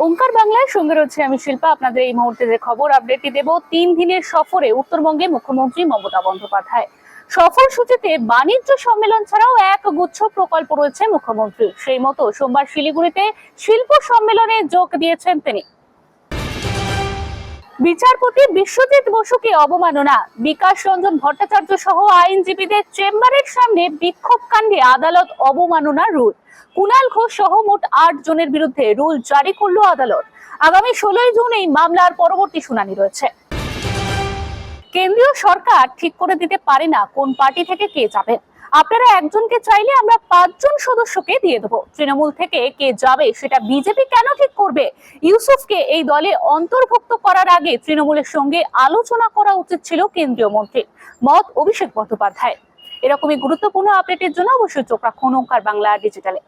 ওঙ্কার বাংলায় সঙ্গে রয়েছে আমি শিল্পা। আপনাদের এই মুহূর্তে যে খবর আপডেটটি দেব, 3 দিনের সফরে উত্তরবঙ্গে মুখ্যমন্ত্রী মমতা বন্দ্যোপাধ্যায়। সফর সূচিতে বাণিজ্য সম্মেলন ছাড়াও এক গুচ্ছ প্রকল্প রয়েছে মুখ্যমন্ত্রী। সেই মতো সোমবার শিলিগুড়িতে শিল্প সম্মেলনে যোগ দিয়েছেন তিনি। বিচারপতি বিশ্বজিৎ বসুকে অবমাননা, বিকাশ রঞ্জন ভট্টাচার্য সহ আইনজীবীদের চেম্বারের সামনে বিক্ষোভ কাণ্ডে আদালত অবমাননা রুল। কুণাল ঘোষ সহ মোট 8 জনের বিরুদ্ধে রুল জারি করল আদালত। আগামী 16 জুন এই মামলার পরবর্তী শুনানি রয়েছে। কেন্দ্রীয় সরকার ঠিক করে দিতে পারে না কোন পার্টি থেকে কে যাবে। আপনারা একজনকে চাইলে আমরা 5 জন সদস্যকে দিয়ে দেবো। তৃণমূল থেকে কে যাবে সেটা বিজেপি কেন ঠিক করবে? ইউসুফকে এই দলে অন্তর্ভুক্ত করার আগে তৃণমূলের সঙ্গে আলোচনা করা উচিত ছিল কেন্দ্রীয় মন্ত্রীর, মত অভিষেক বন্দ্যোপাধ্যায়। এরকমই গুরুত্বপূর্ণ আপডেটের জন্য অবশ্যই চোখ রাখুন ওঙ্কার বাংলা ডিজিটালে।